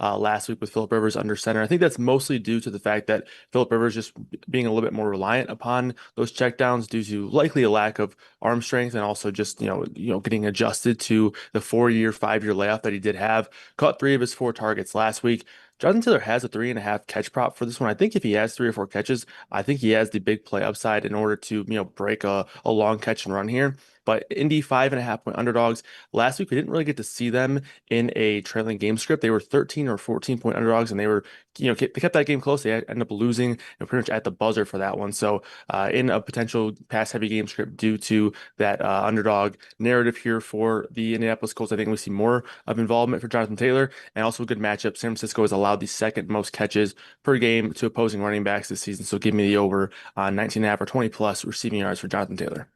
last week with Philip Rivers under center. I think that's mostly due to the fact that Philip Rivers just being a little bit more reliant upon those checkdowns due to likely a lack of arm strength and also just getting adjusted to the 4-year, 5-year layoff that he did have. Caught 3 of his 4 targets last week. Jonathan Taylor has a 3.5 catch prop for this one. I think if he has 3 or 4 catches, I think he has the big play upside in order to, break a long catch and run here. But Indy 5.5 point underdogs. Last week we didn't really get to see them in a trailing game script. They were 13 or 14 point underdogs, and they were, they kept that game close. They ended up losing pretty much at the buzzer for that one. So in a potential pass heavy game script due to that underdog narrative here for the Indianapolis Colts, I think we see more of involvement for Jonathan Taylor and also a good matchup. San Francisco has allowed the second most catches per game to opposing running backs this season. So give me the over on 19.5 or 20 plus receiving yards for Jonathan Taylor.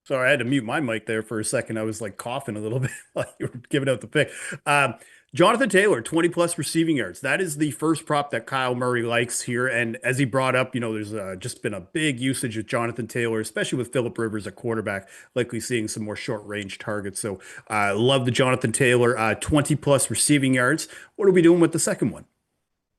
Sorry, I had to mute my mic there for a second. I was like coughing a little bit while you were giving out the pick. Um, Jonathan Taylor, 20 plus receiving yards. That is the first prop that Kyle Murray likes here. And as he brought up, there's just been a big usage of Jonathan Taylor, especially with Philip Rivers at quarterback, likely seeing some more short range targets. So I love the Jonathan Taylor 20 plus receiving yards. What are we doing with the second one?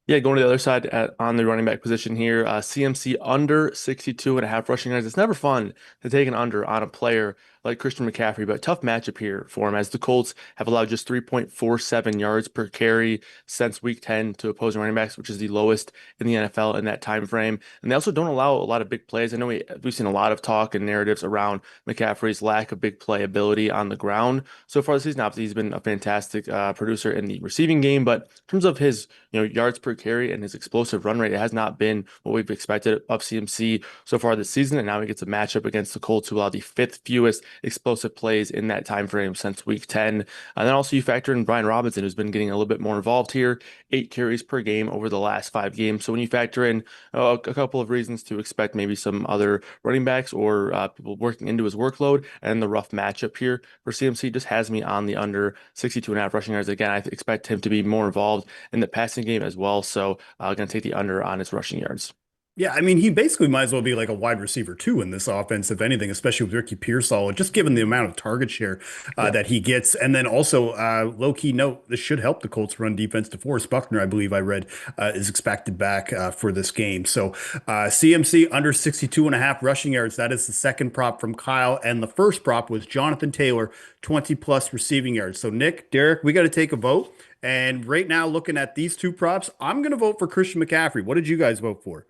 Yeah, going to the other side on the running back position here, CMC under 62.5 rushing yards. It's never fun to take an under on a player like Christian McCaffrey, but tough matchup here for him as the Colts have allowed just 3.47 yards per carry since week 10 to opposing running backs, which is the lowest in the NFL in that time frame. And they also don't allow a lot of big plays. I know we've seen a lot of talk and narratives around McCaffrey's lack of big play ability on the ground so far this season. Obviously, he's been a fantastic producer in the receiving game, but in terms of his yards per carry and his explosive run rate, it has not been what we've expected of CMC so far this season. And now he gets a matchup against the Colts, who allow the 5th fewest explosive plays in that time frame since week 10. And then also you factor in Brian Robinson, who's been getting a little bit more involved here, 8 carries per game over the last 5 games. So when you factor in a couple of reasons to expect maybe some other running backs or people working into his workload and the rough matchup here for CMC, just has me on the under 62.5 rushing yards. Again, I expect him to be more involved in the passing game as well. So I'm going to take the under on his rushing yards. Yeah, I mean, he basically might as well be like a wide receiver too in this offense, if anything, especially with Ricky Pearsall, just given the amount of target share Yeah. that he gets. And then also, low key note, this should help the Colts run defense. DeForest Buckner, I believe I read, is expected back for this game. So CMC under 62.5 rushing yards. That is the second prop from Kyle. And the first prop was Jonathan Taylor, 20 plus receiving yards. So Nick, Derek, we got to take a vote. And right now, looking at these two props, I'm going to vote for Christian McCaffrey. What did you guys vote for?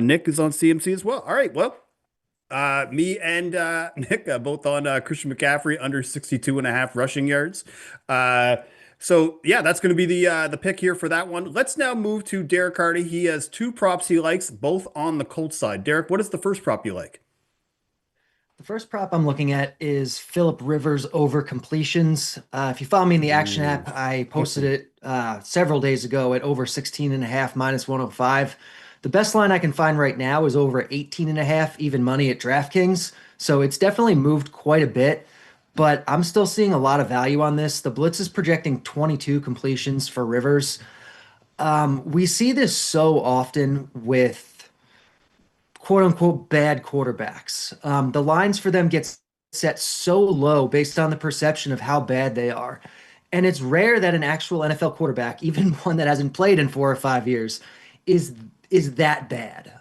Nick is on CMC as well. All right. Well, me and Nick both on Christian McCaffrey under 62.5 rushing yards. So yeah, that's going to be the pick here for that one. Let's now move to Derek Hardy. He has two props he likes, both on the Colts side. Derek, what is the first prop you like? The first prop I'm looking at is Philip Rivers over completions. If you follow me in the Action Ooh. app, I posted it several days ago at over 16.5 minus 105. The best line I can find right now is over 18.5 even money at DraftKings. So it's definitely moved quite a bit, but I'm still seeing a lot of value on this. The Blitz is projecting 22 completions for Rivers. We see this so often with quote unquote bad quarterbacks. The lines for them get set so low based on the perception of how bad they are. And it's rare that an actual NFL quarterback, even one that hasn't played in 4 or 5 years, is is that bad.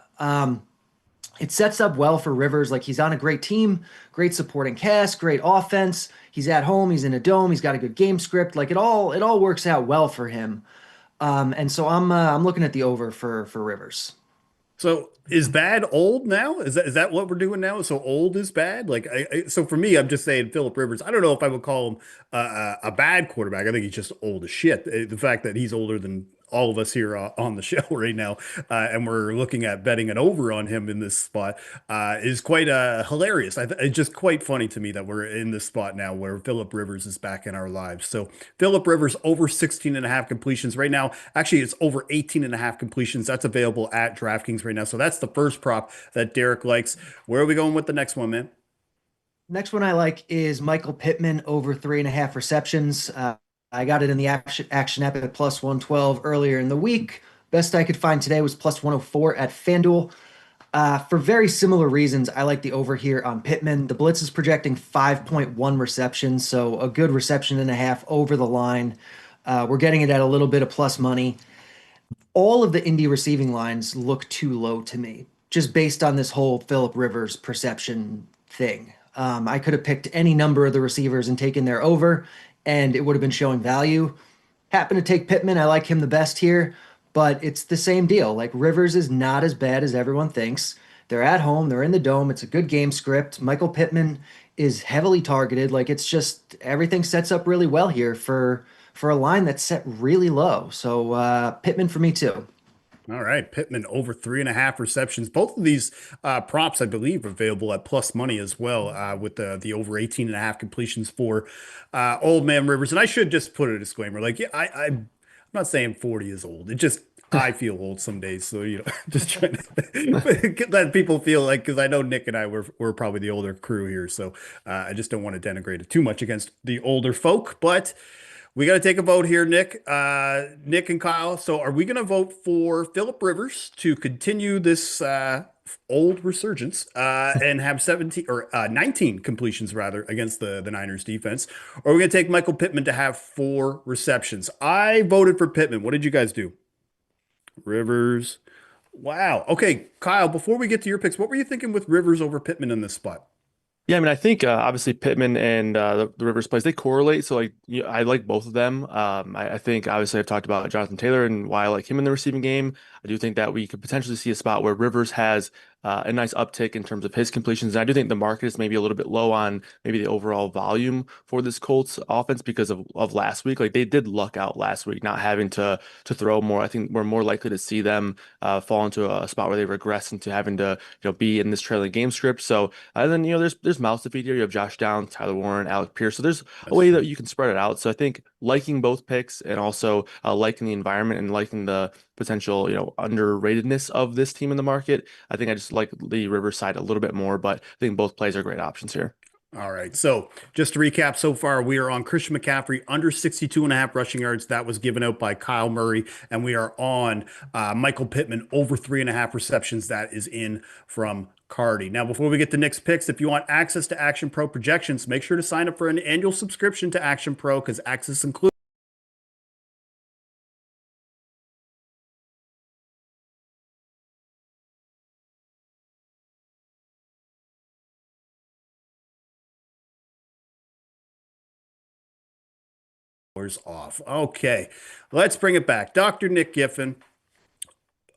It sets up well for Rivers. Like he's on a great team, great supporting cast, great offense. He's at home. He's in a dome. He's got a good game script. Like it all works out well for him. And so I'm looking at the over for Rivers. So is bad old now? Is that what we're doing now? So old is bad? Like so for me, I'm just saying Philip Rivers. I don't know if I would call him a bad quarterback. I think he's just old as shit. The fact that he's older than all of us here on the show right now, and we're looking at betting an over on him in this spot, is quite hilarious. It's just quite funny to me that we're in this spot now where Philip Rivers is back in our lives. So Philip Rivers over 16.5 completions right now. Actually, it's over 18.5 completions. That's available at DraftKings right now. So that's the first prop that Derek likes. Where are we going with the next one, man? Next one I like is Michael Pittman over 3.5 receptions. I got it in the action app at plus 112 earlier in the week. Best I could find today was plus 104 at FanDuel. For very similar reasons, I like the over here on Pittman. The Blitz is projecting 5.1 receptions, so a good reception and a half over the line. We're getting it at a little bit of plus money. All of the Indy receiving lines look too low to me, just based on this whole Philip Rivers perception thing. I could have picked any number of the receivers and taken their over, and it would have been showing value. Happen to take Pittman. I like him the best here, but it's the same deal. Like Rivers is not as bad as everyone thinks. They're at home, they're in the dome. It's a good game script. Michael Pittman is heavily targeted. Like it's just everything sets up really well here for a line that's set really low. So Pittman for me too. All right, Pittman over 3.5 receptions. Both of these props, I believe, are available at plus money as well, with the over 18.5 completions for Old Man Rivers. And I should just put a disclaimer, like, yeah, I'm not saying 40 is old. It just I feel old some days, so just trying to let people feel like, because I know Nick and I we're probably the older crew here, so I just don't want to denigrate it too much against the older folk, but. We got to take a vote here, Nick. Nick and Kyle. So, are we going to vote for Philip Rivers to continue this old resurgence and have 17 or 19 completions rather against the Niners defense? Or are we going to take Michael Pittman to have 4 receptions? I voted for Pittman. What did you guys do? Rivers. Wow. Okay, Kyle. Before we get to your picks, what were you thinking with Rivers over Pittman in this spot? Yeah, I mean, I think obviously Pittman and the Rivers plays they correlate. So like, I like both of them. I think obviously I've talked about Jonathan Taylor and why I like him in the receiving game. I do think that we could potentially see a spot where Rivers has a nice uptick in terms of his completions. And I do think the market is maybe a little bit low on maybe the overall volume for this Colts offense because of last week. Like they did luck out last week, not having to throw more. I think we're more likely to see them fall into a spot where they regress into having to be in this trailing game script. So and then there's mouths to feed here. You have Josh Downs, Tyler Warren, Alec Pierce. So there's a That's way true. that you can spread it out. So I think liking both picks and also liking the environment and liking the potential underratedness of this team in the market. I think I just like the Riverside a little bit more, but I think both plays are great options here. All right. So just to recap, so far we are on Christian McCaffrey under 62.5 rushing yards. That was given out by Kyle Murray. And we are on Michael Pittman over 3.5 receptions. That is in from Cardi. Now, before we get to Nick's picks, if you want access to Action Pro projections, make sure to sign up for an annual subscription to Action Pro because access includes off. Okay. Let's bring it back. Dr. Nick Giffen.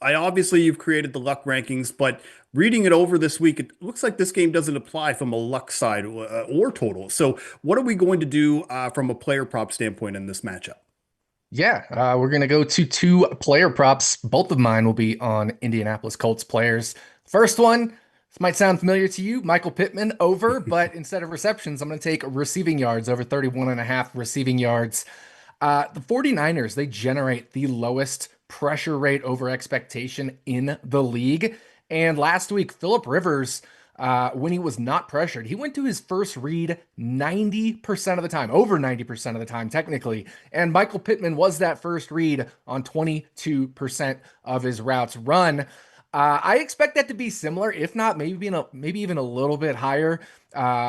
I obviously you've created the luck rankings, but reading it over this week, it looks like this game doesn't apply from a luck side or total. So, what are we going to do from a player prop standpoint in this matchup? Yeah, we're going to go to 2 player props. Both of mine will be on Indianapolis Colts players. First one, this might sound familiar to you, Michael Pittman over, but instead of receptions, I'm going to take receiving yards over 31.5 receiving yards. The 49ers, they generate the lowest pressure rate over expectation in the league. And last week, Philip Rivers, when he was not pressured, he went to his first read 90% of the time, over 90% of the time, technically. And Michael Pittman was that first read on 22% of his routes run. I expect that to be similar, if not maybe even a little bit higher,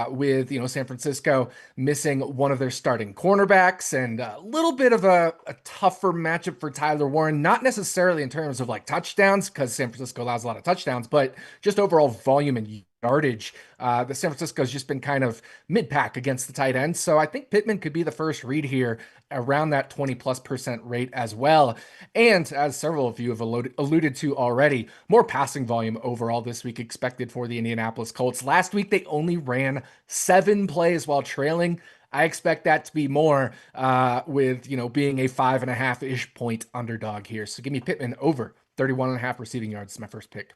with San Francisco missing one of their starting cornerbacks and a little bit of a tougher matchup for Tyler Warren. Not necessarily in terms of like touchdowns, because San Francisco allows a lot of touchdowns, but just overall volume and yardage. The San Francisco's just been kind of mid-pack against the tight ends. So I think Pittman could be the first read here around that 20+% rate as well. And as several of you have alluded to already, more passing volume overall this week expected for the Indianapolis Colts. Last week, they only ran 7 plays while trailing. I expect that to be more with, being a 5.5-ish point underdog here. So give me Pittman over 31.5 receiving yards is my first pick.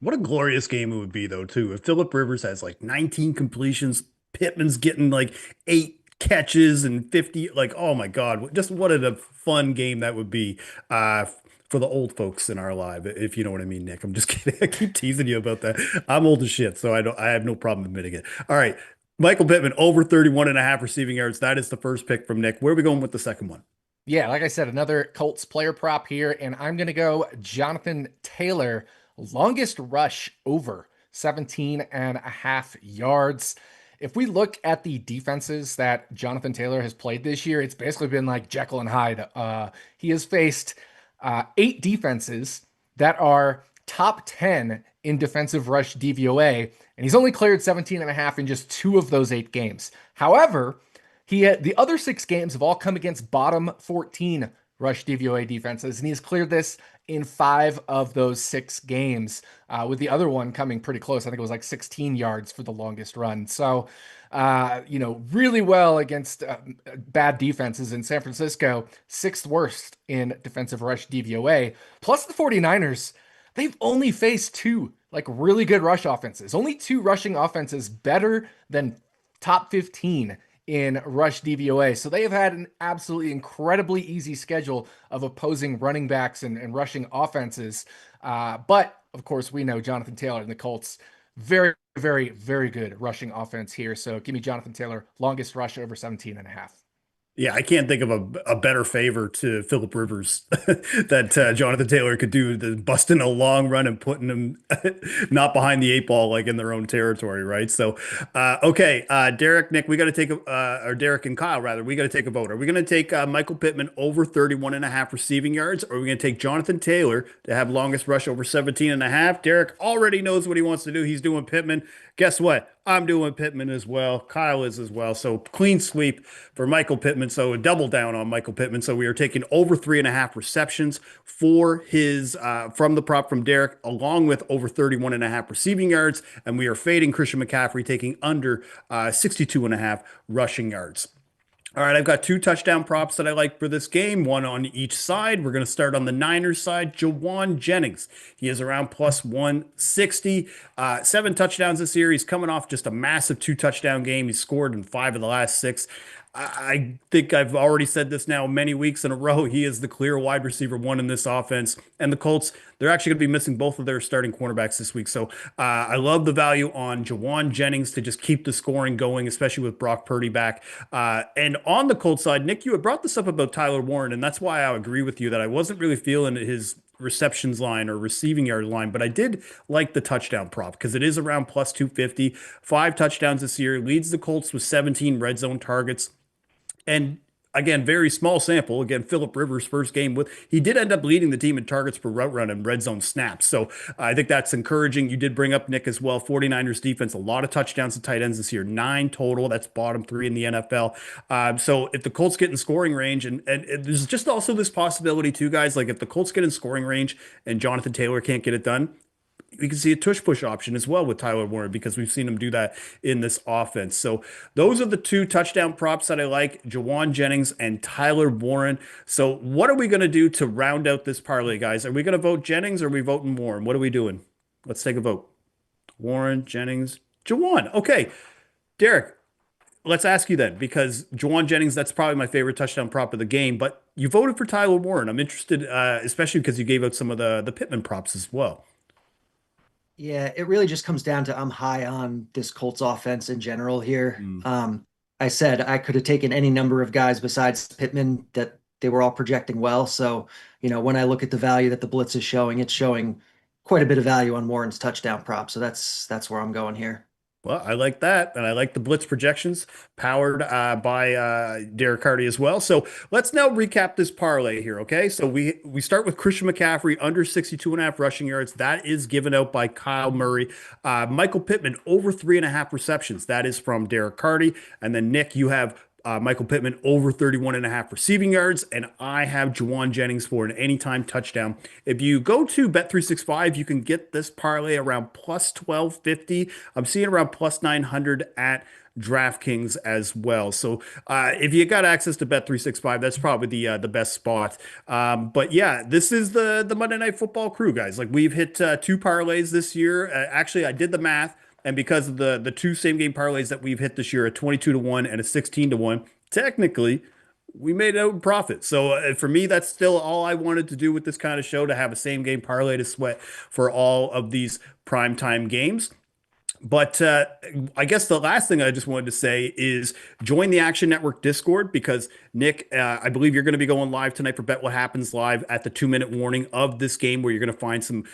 What a glorious game it would be, though, too. If Philip Rivers has like 19 completions, Pittman's getting like 8 catches and 50, like, oh my God, just what a fun game that would be for the old folks in our live, if you know what I mean, Nick. I'm just kidding. I keep teasing you about that. I'm old as shit, so I have no problem admitting it. All right. Michael Pittman over 31.5 receiving yards. That is the first pick from Nick. Where are we going with the second one? Yeah, like I said, another Colts player prop here, and I'm going to go Jonathan Taylor longest rush over 17.5 yards. If we look at the defenses that Jonathan Taylor has played this year, it's basically been like Jekyll and Hyde. He has faced 8 defenses that are top 10 in defensive rush DVOA, and he's only cleared 17.5 in just 2 of those 8 games. However, the other 6 games have all come against bottom 14 rush DVOA defenses, and he's cleared this in 5 of those 6 games, with the other one coming pretty close. I think it was like 16 yards for the longest run. So, really well against bad defenses in San Francisco, 6th worst in defensive rush DVOA. Plus the 49ers, they've only faced 2 like really good rush offenses, only 2 rushing offenses better than top 15 in rush DVOA. So they have had an absolutely incredibly easy schedule of opposing running backs and rushing offenses. But of course, we know Jonathan Taylor and the Colts, very, very, very good rushing offense here. So give me Jonathan Taylor, longest rush over 17.5. Yeah, I can't think of a better favor to Philip Rivers that Jonathan Taylor could do than busting a long run and putting them not behind the 8 ball, like in their own territory, right? So, okay, Derek, Nick, we got to take or Derek and Kyle, rather, we got to take a vote. Are we going to take Michael Pittman over 31.5 receiving yards, or are we going to take Jonathan Taylor to have longest rush over 17.5? Derek already knows what he wants to do. He's doing Pittman. Guess what? I'm doing Pittman as well. Kyle is as well. So clean sweep for Michael Pittman. So a double down on Michael Pittman. So we are taking over 3.5 receptions for his from the prop from Derek, along with over 31.5 receiving yards. And we are fading Christian McCaffrey, taking under 62.5 rushing yards. All right, I've got 2 touchdown props that I like for this game, one on each side. We're going to start on the Niners side. Jauan Jennings, he is around plus 160, 7 touchdowns this year. He's coming off just a massive 2-touchdown game. He's scored in 5 of the last 6. I think I've already said this now many weeks in a row. He is the clear wide receiver 1 in this offense. And the Colts, they're actually going to be missing both of their starting cornerbacks this week. So I love the value on Jauan Jennings to just keep the scoring going, especially with Brock Purdy back. And on the Colts side, Nick, you had brought this up about Tyler Warren, and that's why I agree with you that I wasn't really feeling his receptions line or receiving yard line, but I did like the touchdown prop because it is around plus 250. 5 touchdowns this year, leads the Colts with 17 red zone targets. And again, very small sample. Again, Philip Rivers' first game he did end up leading the team in targets per route run and red zone snaps. So I think that's encouraging. You did bring up, Nick, as well. 49ers defense, a lot of touchdowns to tight ends this year, 9 total. That's bottom 3 in the NFL. So if the Colts get in scoring range, and there's just also this possibility too, guys, like if the Colts get in scoring range and Jonathan Taylor can't get it done, we can see a tush push option as well with Tyler Warren because we've seen him do that in this offense. So those are the 2 touchdown props that I like, Jauan Jennings and Tyler Warren. So what are we going to do to round out this parlay, guys? Are we going to vote Jennings or are we voting Warren? What are we doing? Let's take a vote. Warren, Jennings, Jauan. Okay, Derek, let's ask you then, because Jauan Jennings, that's probably my favorite touchdown prop of the game, but you voted for Tyler Warren. I'm interested, especially because you gave out some of the Pittman props as well. Yeah, it really just comes down to I'm high on this Colts offense in general here. I said I could have taken any number of guys besides Pittman that they were all projecting well. So, when I look at the value that the blitz is showing, it's showing quite a bit of value on Warren's touchdown prop. So that's where I'm going here. Well, I like that, and I like the blitz projections powered by Derek Carty as well. So let's now recap this parlay here, okay? So we start with Christian McCaffrey under 62.5 rushing yards. That is given out by Kyle Murray. Michael Pittman over 3.5 receptions. That is from Derek Carty. And then, Nick, you have Michael Pittman over 31.5 receiving yards, and I have Jauan Jennings for an anytime touchdown. If you go to Bet365, you can get this parlay around plus 1250. I'm seeing around plus 900 at DraftKings as well. So if you got access to Bet365, that's probably the best spot. But yeah, this is the Monday Night Football crew, guys. Like we've hit 2 parlays this year. Actually, I did the math. And because of the 2 same game parlays that we've hit this year, a 22-1 and a 16-1, technically we made out in profit. So for me, that's still all I wanted to do with this kind of show, to have a same game parlay to sweat for all of these primetime games. But I guess the last thing I just wanted to say is join the Action Network Discord because Nick, I believe you're going to be going live tonight for Bet What Happens Live at the 2 minute warning of this game where you're going to find some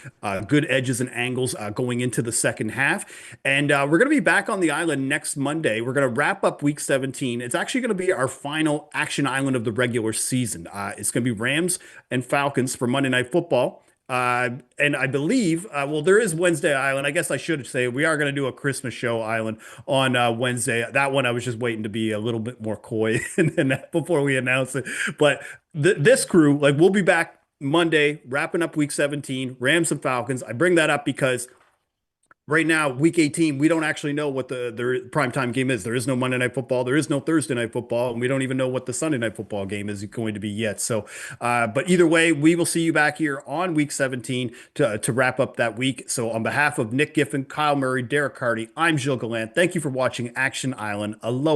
good edges and angles going into the second half. And we're going to be back on the island next Monday. We're going to wrap up week 17. It's actually going to be our final Action Island of the regular season. It's going to be Rams and Falcons for Monday Night Football. And I believe, well, there is Wednesday Island. I guess I should say we are going to do a Christmas show island on Wednesday. That one I was just waiting to be a little bit more coy than that before we announce it. But this crew, like, we'll be back Monday, wrapping up week 17, Rams and Falcons. I bring that up because right now, week 18, we don't actually know what the primetime game is. There is no Monday Night Football. There is no Thursday Night Football. And we don't even know what the Sunday Night Football game is going to be yet. So, but either way, we will see you back here on week 17 to wrap up that week. So on behalf of Nick Giffen, Kyle Murray, Derek Hardy, I'm Gilles Gallant. Thank you for watching Action Island. Aloha.